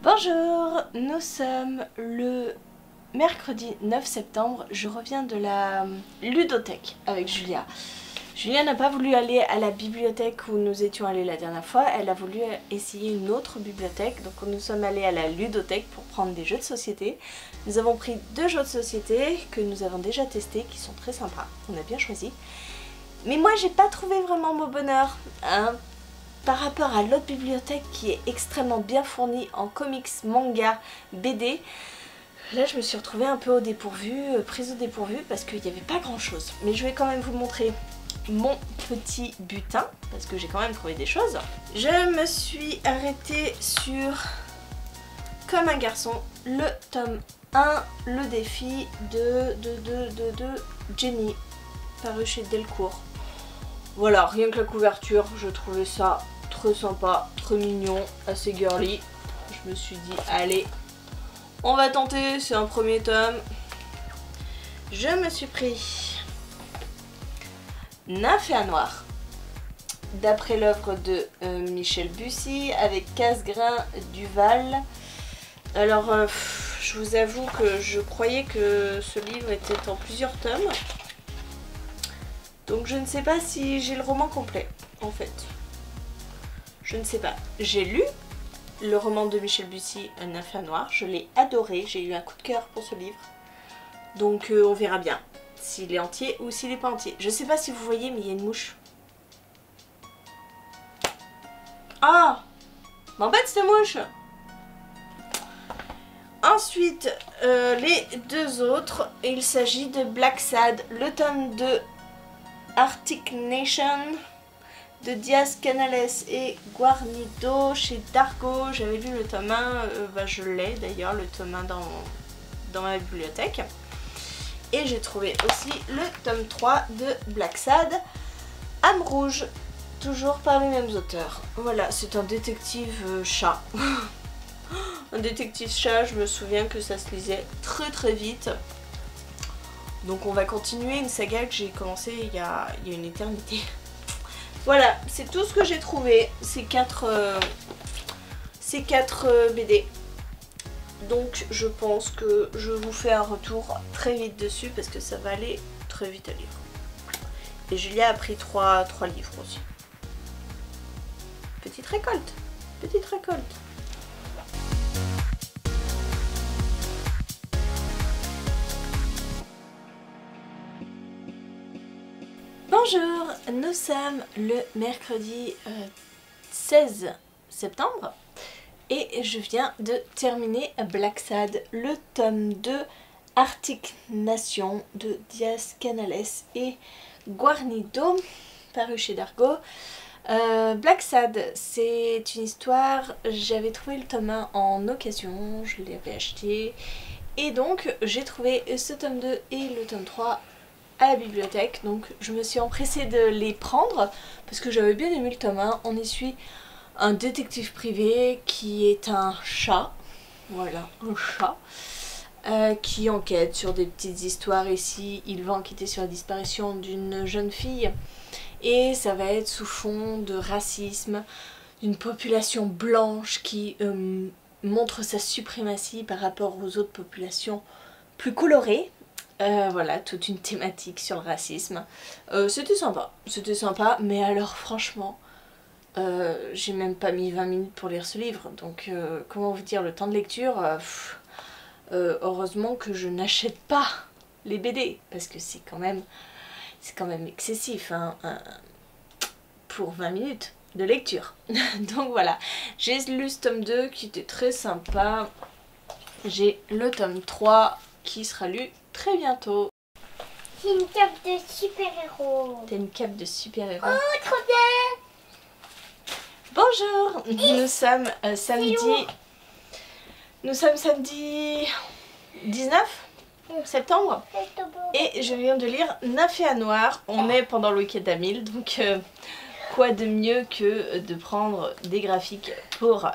Bonjour, nous sommes le mercredi 9 septembre, je reviens de la ludothèque avec Julia. Julia n'a pas voulu aller à la bibliothèque où nous étions allés la dernière fois, elle a voulu essayer une autre bibliothèque, donc nous sommes allés à la ludothèque pour prendre des jeux de société. Nous avons pris 2 jeux de société que nous avons déjà testés, qui sont très sympas, on a bien choisi. Mais moi j'ai pas trouvé vraiment mon bonheur, hein. Par rapport à l'autre bibliothèque qui est extrêmement bien fournie en comics, manga, BD, là je me suis retrouvée un peu au dépourvu, prise au dépourvu parce qu'il n'y avait pas grand chose. Mais je vais quand même vous montrer mon petit butin parce que j'ai quand même trouvé des choses. Je me suis arrêtée sur Comme un garçon, le tome 1, le défi de Jenny, paru chez Delcourt. Voilà, rien que la couverture, je trouvais ça très sympa, très mignon, assez girly. Je me suis dit, allez, on va tenter, c'est un premier tome. Je me suis pris Nymphe et un noir, d'après l'œuvre de Michel Bussy, avec Casgrain Duval. Alors, je vous avoue que je croyais que ce livre était en plusieurs tomes. Donc je ne sais pas si j'ai le roman complet, en fait. Je ne sais pas. J'ai lu le roman de Michel Bussy, Nymphe et un noir. Je l'ai adoré, j'ai eu un coup de cœur pour ce livre. Donc on verra bien s'il est entier ou s'il n'est pas entier. Je ne sais pas si vous voyez, mais il y a une mouche. Ah, m'embête cette mouche. Ensuite, les 2 autres, il s'agit de Black Sad, le tome 2, Arctic Nation de Diaz Canales et Guarnido chez Dargo. J'avais lu le tome 1, je l'ai d'ailleurs, le tome 1 dans ma bibliothèque. Et j'ai trouvé aussi le tome 3 de Black Sad, Âme Rouge, toujours par les mêmes auteurs. Voilà, c'est un détective chat. Un détective chat, je me souviens que ça se lisait très vite. Donc on va continuer une saga que j'ai commencé il y a une éternité. Voilà, c'est tout ce que j'ai trouvé, ces 4 BD. Donc je pense que je vous fais un retour très vite dessus parce que ça va aller très vite à lire. Et Julia a pris 3 livres aussi. Petite récolte, petite récolte. Bonjour, nous sommes le mercredi 16 septembre et je viens de terminer Black Sad, le tome 2 Arctic Nation de Diaz Canales et Guarnido, paru chez Dargo. Black Sad, c'est une histoire, j'avais trouvé le tome 1 en occasion, je l'avais acheté et donc j'ai trouvé ce tome 2 et le tome 3 à la bibliothèque, donc je me suis empressée de les prendre parce que j'avais bien aimé le tome 1. On y suit un détective privé qui est un chat, voilà, un chat, qui enquête sur des petites histoires. Ici, il va enquêter sur la disparition d'une jeune fille et ça va être sous fond de racisme, d'une population blanche qui montre sa suprématie par rapport aux autres populations plus colorées. Voilà, toute une thématique sur le racisme. C'était sympa, mais alors franchement, j'ai même pas mis 20 minutes pour lire ce livre, donc comment vous dire, le temps de lecture, heureusement que je n'achète pas les BD, parce que c'est quand même excessif, hein, pour 20 minutes de lecture. Donc voilà, j'ai lu ce tome 2 qui était très sympa, j'ai le tome 3 qui sera lu très bientôt. J'ai une cape de super-héros. T'as une cape de super-héros. Oh, trop bien. Bonjour, nous sommes samedi. Nous sommes samedi 19 septembre. Et je viens de lire Nymphe et un noir. On est pendant le week-end à 1000, donc quoi de mieux que de prendre des graphiques pour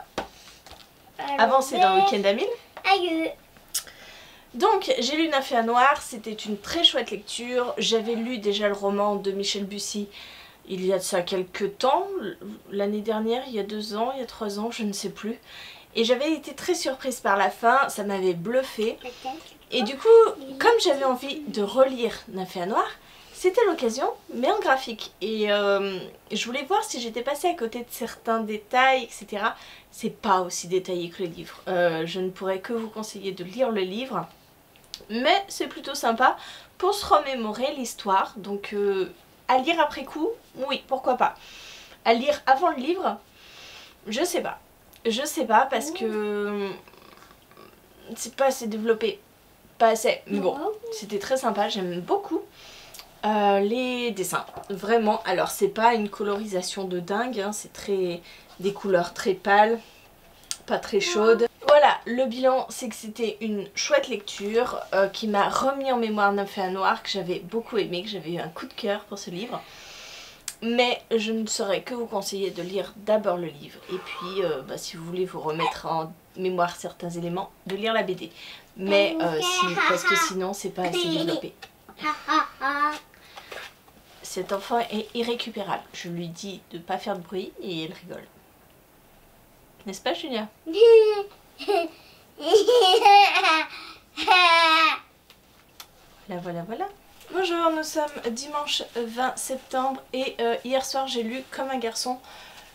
avancer dans le week-end à 1000. Aïe. Donc j'ai lu Nymphe et un noir, c'était une très chouette lecture. J'avais lu déjà le roman de Michel Bussy il y a de ça quelques temps, l'année dernière, il y a 2 ans, il y a 3 ans, je ne sais plus. Et j'avais été très surprise par la fin, ça m'avait bluffée. Et du coup, comme j'avais envie de relire Nymphéa Noire, c'était l'occasion, mais en graphique. Et je voulais voir si j'étais passée à côté de certains détails, etc. C'est pas aussi détaillé que le livre. Je ne pourrais que vous conseiller de lire le livre. Mais c'est plutôt sympa pour se remémorer l'histoire. Donc à lire après coup, oui, pourquoi pas. À lire avant le livre, je sais pas. Je sais pas parce que c'est pas assez développé. Pas assez. Mais bon, c'était très sympa, j'aime beaucoup. Les dessins, vraiment, alors c'est pas une colorisation de dingue, hein, c'est des couleurs très pâles, pas très chaudes. Voilà, le bilan c'est que c'était une chouette lecture qui m'a remis en mémoire Nymphéa Noire, que j'avais beaucoup aimé, que j'avais eu un coup de cœur pour ce livre. Mais je ne saurais que vous conseiller de lire d'abord le livre et puis si vous voulez vous remettre en mémoire certains éléments, de lire la BD. Mais parce que sinon c'est pas assez développé. Cet enfant est irrécupérable. Je lui dis de ne pas faire de bruit et elle rigole. N'est-ce pas, Julia? Voilà, voilà. Bonjour, nous sommes dimanche 20 septembre et hier soir j'ai lu Comme un garçon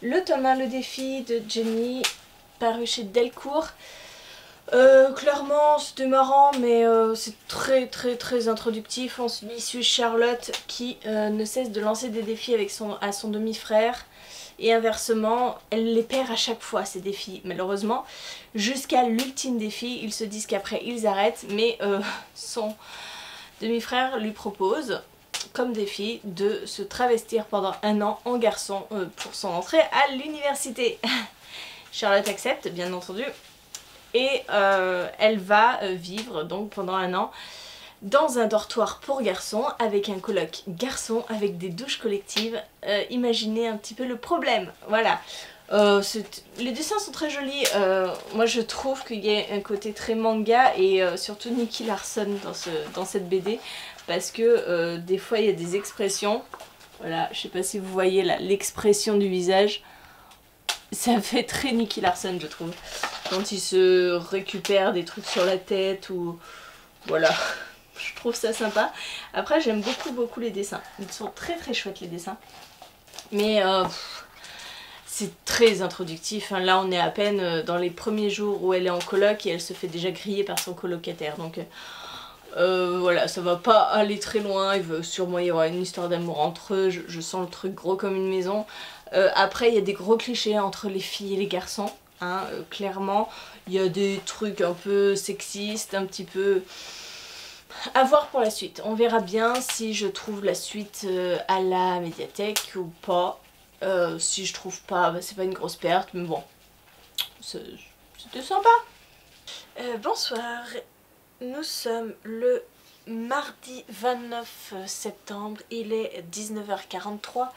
le tome 1, le défi de Jenny, paru chez Delcourt. Clairement c'était marrant mais c'est très introductif. On suit Charlotte qui ne cesse de lancer des défis avec à son demi-frère et inversement elle les perd à chaque fois ces défis malheureusement jusqu'à l'ultime défi. Ils se disent qu'après ils arrêtent mais son demi-frère lui propose comme défi de se travestir pendant un an en garçon pour son entrée à l'université. Charlotte accepte bien entendu. Et elle va vivre donc pendant un an dans un dortoir pour garçons avec un coloc garçon avec des douches collectives. Imaginez un petit peu le problème. Voilà. Les dessins sont très jolis. Moi je trouve qu'il y a un côté très manga et surtout Nicky Larson dans cette BD parce que des fois il y a des expressions. Voilà, je sais pas si vous voyez là l'expression du visage. Ça fait très Nicky Larson je trouve. Quand il se récupère des trucs sur la tête ou... Voilà, je trouve ça sympa. Après j'aime beaucoup les dessins. Ils sont très chouettes les dessins. Mais c'est très introductif. Hein. Là on est à peine dans les premiers jours où elle est en coloc et elle se fait déjà griller par son colocataire. Donc voilà, ça va pas aller très loin. Il va sûrement y avoir une histoire d'amour entre eux. Je sens le truc gros comme une maison. Après il y a des gros clichés entre les filles et les garçons. Hein, clairement, il y a des trucs un peu sexistes, un petit peu... À voir pour la suite. On verra bien si je trouve la suite à la médiathèque ou pas. Si je trouve pas, c'est pas une grosse perte, mais bon, c'était sympa. Bonsoir, nous sommes le mardi 29 septembre, il est 19h43.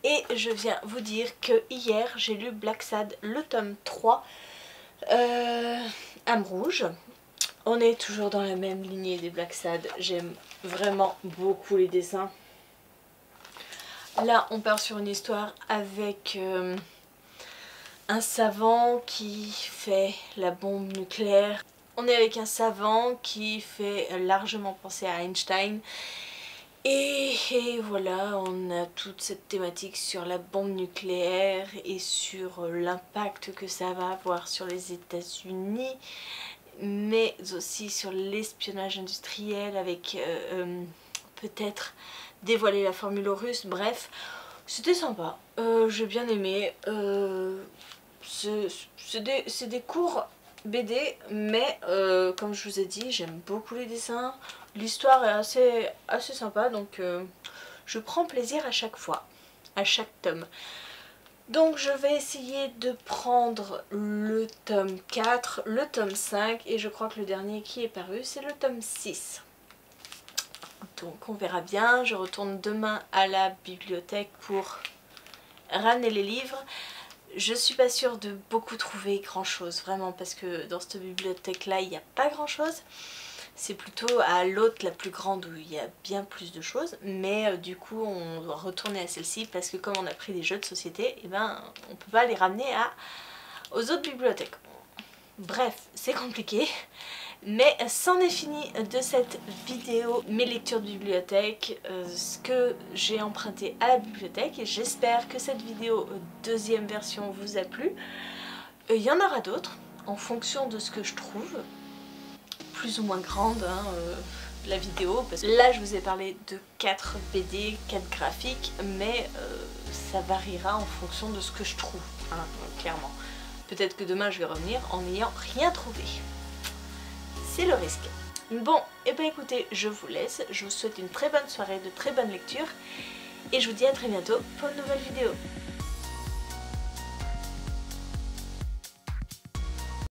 Et je viens vous dire que hier j'ai lu Blacksad le tome 3, Âme Rouge. On est toujours dans la même lignée des Blacksad, j'aime vraiment beaucoup les dessins. Là on part sur une histoire avec un savant qui fait la bombe nucléaire. On est avec un savant qui fait largement penser à Einstein. Et voilà, on a toute cette thématique sur la bombe nucléaire et sur l'impact que ça va avoir sur les États-Unis, mais aussi sur l'espionnage industriel avec peut-être dévoiler la formule russe. Bref, c'était sympa, j'ai bien aimé. C'est des courts BD, mais comme je vous ai dit, j'aime beaucoup les dessins. L'histoire est assez sympa, donc je prends plaisir à chaque fois, à chaque tome. Donc je vais essayer de prendre le tome 4, le tome 5, et je crois que le dernier qui est paru, c'est le tome 6. Donc on verra bien, je retourne demain à la bibliothèque pour ramener les livres. Je suis pas sûre de beaucoup trouver grand chose, vraiment, parce que dans cette bibliothèque là il n'y a pas grand chose. C'est plutôt à l'autre, la plus grande, où il y a bien plus de choses. Mais du coup, on doit retourner à celle-ci parce que comme on a pris des jeux de société, et ben, on peut pas les ramener aux autres bibliothèques. Bref, c'est compliqué. Mais c'en est fini de cette vidéo, mes lectures de bibliothèque, ce que j'ai emprunté à la bibliothèque. J'espère que cette vidéo deuxième version vous a plu. Il y en aura d'autres en fonction de ce que je trouve, plus ou moins grande hein, la vidéo, parce que là je vous ai parlé de 4 BD, 4 graphiques, mais ça variera en fonction de ce que je trouve, hein, clairement. Peut-être que demain je vais revenir en n'ayant rien trouvé. C'est le risque. Bon, et ben écoutez, je vous laisse, je vous souhaite une très bonne soirée, de très bonnes lectures, et je vous dis à très bientôt pour une nouvelle vidéo.